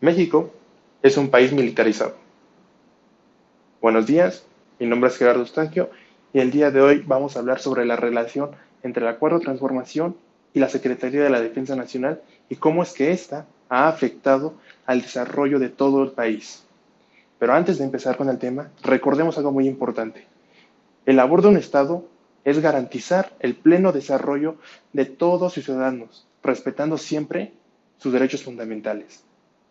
México es un país militarizado. Buenos días, mi nombre es Gerardo Eustaquio y el día de hoy vamos a hablar sobre la relación entre el Acuerdo de Transformación y la Secretaría de la Defensa Nacional y cómo es que ésta ha afectado al desarrollo de todo el país. Pero antes de empezar con el tema, recordemos algo muy importante. El labor de un Estado es garantizar el pleno desarrollo de todos sus ciudadanos, respetando siempre sus derechos fundamentales.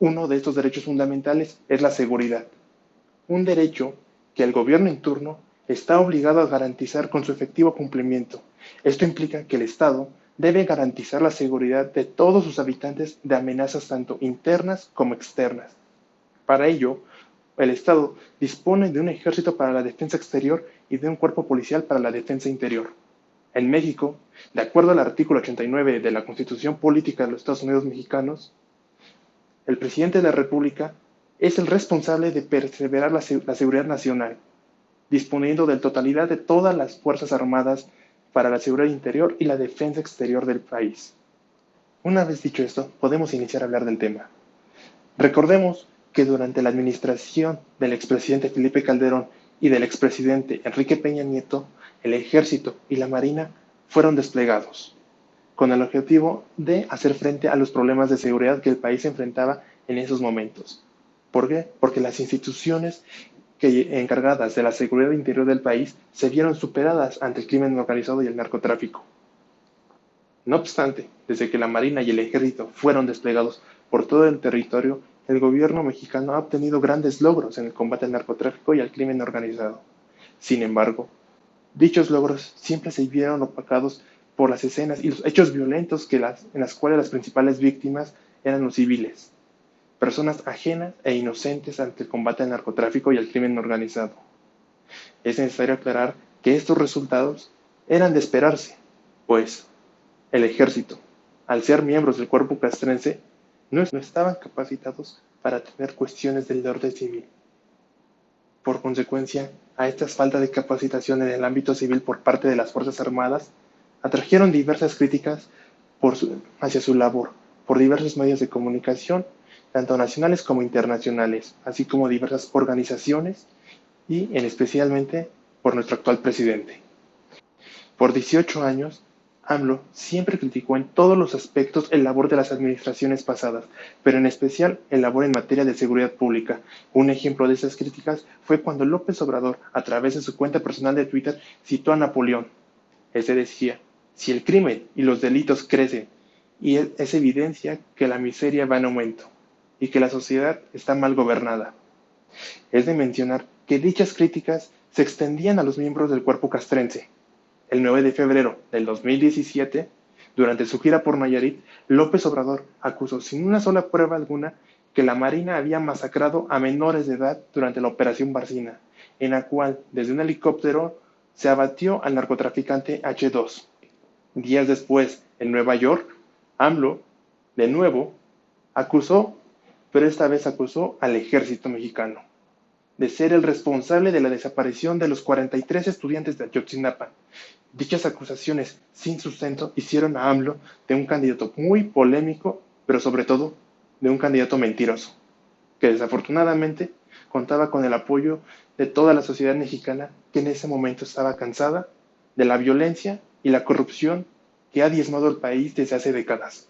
Uno de estos derechos fundamentales es la seguridad, un derecho que el gobierno en turno está obligado a garantizar con su efectivo cumplimiento. Esto implica que el Estado debe garantizar la seguridad de todos sus habitantes de amenazas tanto internas como externas. Para ello, el Estado dispone de un ejército para la defensa exterior y de un cuerpo policial para la defensa interior. En México, de acuerdo al artículo 89 de la Constitución Política de los Estados Unidos Mexicanos, el presidente de la República es el responsable de perseverar la seguridad nacional, disponiendo de la totalidad de todas las Fuerzas Armadas para la seguridad interior y la defensa exterior del país. Una vez dicho esto, podemos iniciar a hablar del tema. Recordemos que durante la administración del expresidente Felipe Calderón y del expresidente Enrique Peña Nieto, el ejército y la marina fueron desplegados, con el objetivo de hacer frente a los problemas de seguridad que el país enfrentaba en esos momentos. ¿Por qué? Porque las instituciones encargadas de la seguridad interior del país se vieron superadas ante el crimen organizado y el narcotráfico. No obstante, desde que la Marina y el Ejército fueron desplegados por todo el territorio, el gobierno mexicano ha obtenido grandes logros en el combate al narcotráfico y al crimen organizado. Sin embargo, dichos logros siempre se vieron opacados por las escenas y los hechos violentos en las cuales las principales víctimas eran los civiles, personas ajenas e inocentes ante el combate al narcotráfico y al crimen organizado. Es necesario aclarar que estos resultados eran de esperarse, pues el ejército, al ser miembros del cuerpo castrense, no estaban capacitados para tener cuestiones del orden civil. Por consecuencia, a esta falta de capacitación en el ámbito civil por parte de las Fuerzas Armadas, atrajeron diversas críticas hacia su labor, por diversos medios de comunicación, tanto nacionales como internacionales, así como diversas organizaciones y en especialmente por nuestro actual presidente. Por 18 años, AMLO siempre criticó en todos los aspectos el labor de las administraciones pasadas, pero en especial el labor en materia de seguridad pública. Un ejemplo de esas críticas fue cuando López Obrador, a través de su cuenta personal de Twitter, citó a Napoleón. Este decía, si el crimen y los delitos crecen, y es evidencia que la miseria va en aumento y que la sociedad está mal gobernada. Es de mencionar que dichas críticas se extendían a los miembros del cuerpo castrense. El 9 de febrero del 2017, durante su gira por Nayarit, López Obrador acusó sin una sola prueba alguna que la Marina había masacrado a menores de edad durante la Operación Barcina, en la cual, desde un helicóptero, se abatió al narcotraficante H2. Días después, en Nueva York, AMLO, de nuevo, acusó, pero esta vez acusó al ejército mexicano de ser el responsable de la desaparición de los 43 estudiantes de Ayotzinapa. Dichas acusaciones sin sustento hicieron a AMLO de un candidato muy polémico, pero sobre todo de un candidato mentiroso, que desafortunadamente contaba con el apoyo de toda la sociedad mexicana que en ese momento estaba cansada de la violencia y la corrupción que ha diezmado el país desde hace décadas.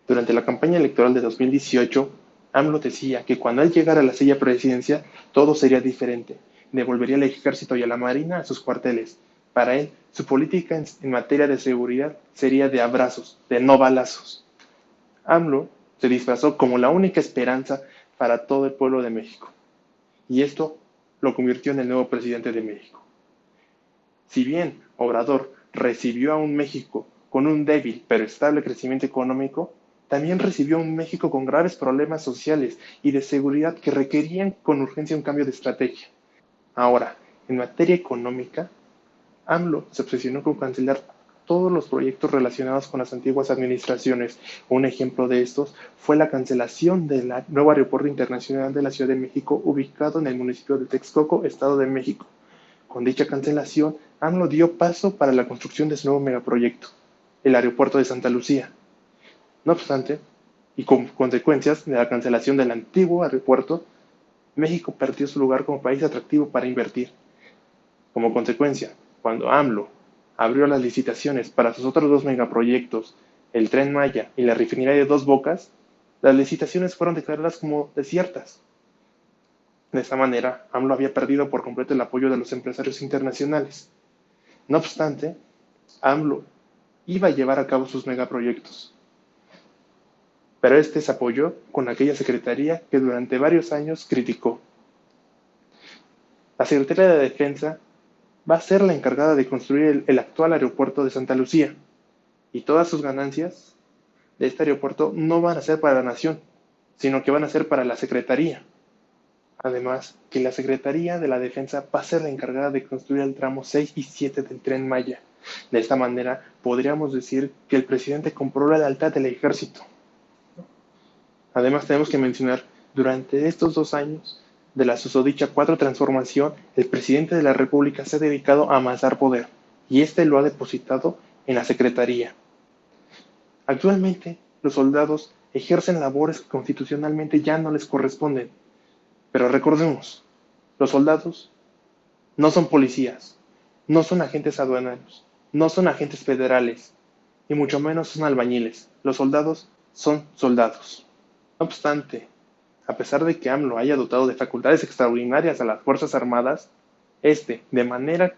Durante la campaña electoral de 2018, AMLO decía que cuando él llegara a la silla presidencial todo sería diferente, devolvería al ejército y a la marina a sus cuarteles. Para él, su política en materia de seguridad sería de abrazos, de no balazos. AMLO se disfrazó como la única esperanza para todo el pueblo de México. Y esto lo convirtió en el nuevo presidente de México. Si bien Obrador recibió a un México con un débil pero estable crecimiento económico, también recibió a un México con graves problemas sociales y de seguridad que requerían con urgencia un cambio de estrategia. Ahora, en materia económica, AMLO se obsesionó con cancelar todos los proyectos relacionados con las antiguas administraciones. Un ejemplo de estos fue la cancelación del nuevo aeropuerto internacional de la Ciudad de México, ubicado en el municipio de Texcoco, Estado de México. Con dicha cancelación, AMLO dio paso para la construcción de su nuevo megaproyecto, el aeropuerto de Santa Lucía. No obstante, y con consecuencias de la cancelación del antiguo aeropuerto, México perdió su lugar como país atractivo para invertir. Como consecuencia, cuando AMLO abrió las licitaciones para sus otros dos megaproyectos, el Tren Maya y la refinería de Dos Bocas, las licitaciones fueron declaradas como desiertas. De esta manera, AMLO había perdido por completo el apoyo de los empresarios internacionales. No obstante, AMLO iba a llevar a cabo sus megaproyectos, pero este se apoyó con aquella secretaría que durante varios años criticó. La Secretaría de Defensa va a ser la encargada de construir el actual aeropuerto de Santa Lucía, y todas sus ganancias de este aeropuerto no van a ser para la nación, sino que van a ser para la Secretaría. Además, que la Secretaría de la Defensa va a ser la encargada de construir el tramo 6 y 7 del Tren Maya. De esta manera, podríamos decir que el presidente compró la lealtad del ejército. Además, tenemos que mencionar, durante estos 2 años de la susodicha cuatro transformación, el presidente de la República se ha dedicado a amasar poder, y este lo ha depositado en la Secretaría. Actualmente, los soldados ejercen labores que constitucionalmente ya no les corresponden. Pero recordemos, los soldados no son policías, no son agentes aduaneros, no son agentes federales, y mucho menos son albañiles. Los soldados son soldados. No obstante, a pesar de que AMLO haya dotado de facultades extraordinarias a las Fuerzas Armadas, de manera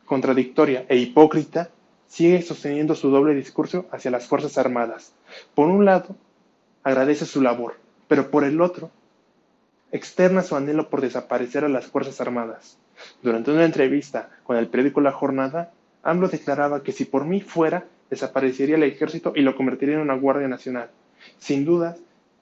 contradictoria e hipócrita, sigue sosteniendo su doble discurso hacia las Fuerzas Armadas. Por un lado, agradece su labor, pero por el otro, externa su anhelo por desaparecer a las Fuerzas Armadas. Durante una entrevista con el periódico La Jornada, AMLO declaraba que si por mí fuera, desaparecería el ejército y lo convertiría en una Guardia Nacional. Sin duda,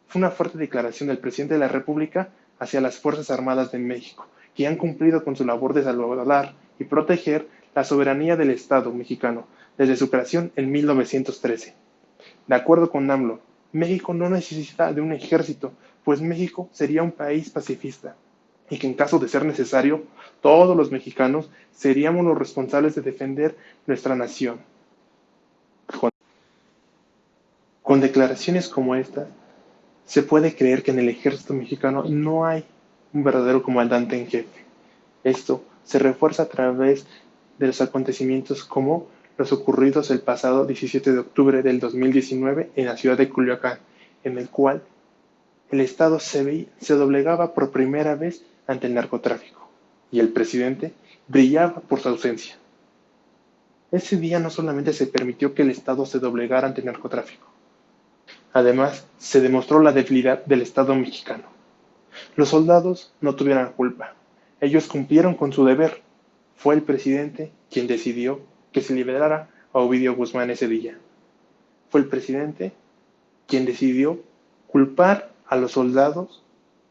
fue una fuerte declaración del presidente de la República hacia las Fuerzas Armadas de México, que han cumplido con su labor de salvaguardar y proteger la soberanía del Estado mexicano desde su creación en 1913. De acuerdo con AMLO, México no necesita de un ejército, pues México sería un país pacifista, y que en caso de ser necesario, todos los mexicanos seríamos los responsables de defender nuestra nación. Con declaraciones como estas, se puede creer que en el ejército mexicano no hay un verdadero comandante en jefe. Esto se refuerza a través de los acontecimientos como los ocurridos el pasado 17 de octubre del 2019 en la ciudad de Culiacán, en el cual el Estado se doblegaba por primera vez ante el narcotráfico, y el presidente brillaba por su ausencia. Ese día no solamente se permitió que el Estado se doblegara ante el narcotráfico, además se demostró la debilidad del Estado mexicano. Los soldados no tuvieron culpa, ellos cumplieron con su deber. Fue el presidente quien decidió que se liberara a Ovidio Guzmán ese día. Fue el presidente quien decidió culpar a los soldados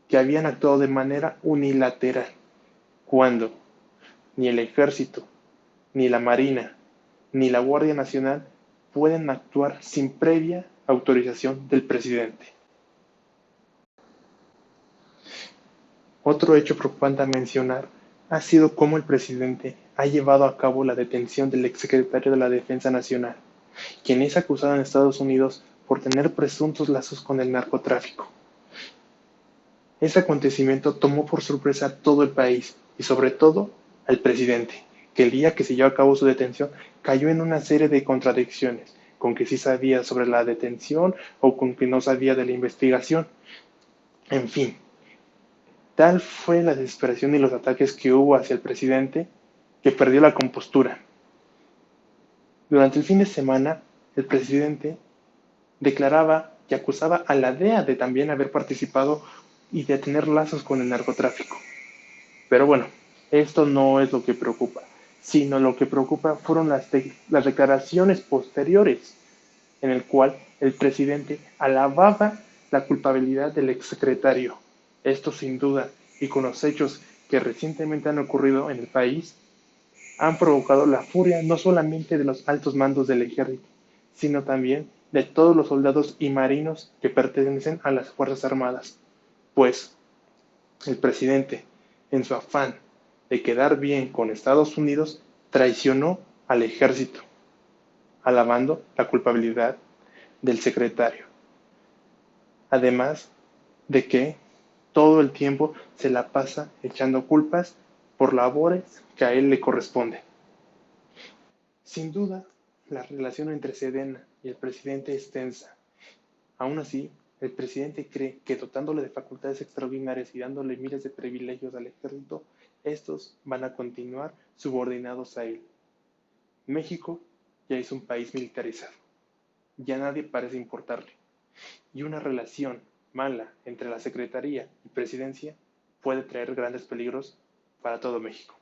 que habían actuado de manera unilateral, cuando ni el ejército, ni la marina, ni la Guardia Nacional pueden actuar sin previa autorización del presidente. Otro hecho preocupante a mencionar ha sido cómo el presidente ha llevado a cabo la detención del exsecretario de la Defensa Nacional, quien es acusado en Estados Unidos por tener presuntos lazos con el narcotráfico. Ese acontecimiento tomó por sorpresa a todo el país y sobre todo al presidente, que el día que se llevó a cabo su detención cayó en una serie de contradicciones, con que sí sabía sobre la detención o con que no sabía de la investigación. En fin, tal fue la desesperación y los ataques que hubo hacia el presidente que perdió la compostura. Durante el fin de semana, el presidente declaraba y acusaba a la DEA de también haber participado y de tener lazos con el narcotráfico. Pero bueno, esto no es lo que preocupa, sino lo que preocupa fueron las declaraciones posteriores, en el cual el presidente alababa la culpabilidad del exsecretario. Esto sin duda, y con los hechos que recientemente han ocurrido en el país, han provocado la furia no solamente de los altos mandos del ejército, sino también de todos los soldados y marinos que pertenecen a las Fuerzas Armadas, pues el presidente, en su afán de quedar bien con Estados Unidos, traicionó al ejército, alabando la culpabilidad del secretario. Además de que todo el tiempo se la pasa echando culpas por labores que a él le corresponden. Sin duda, la relación entre Sedena y el presidente es tensa. Aún así, el presidente cree que dotándole de facultades extraordinarias y dándole miles de privilegios al ejército, estos van a continuar subordinados a él. México ya es un país militarizado. Ya nadie parece importarle. Y una relación mala entre la Secretaría y Presidencia puede traer grandes peligros para todo México.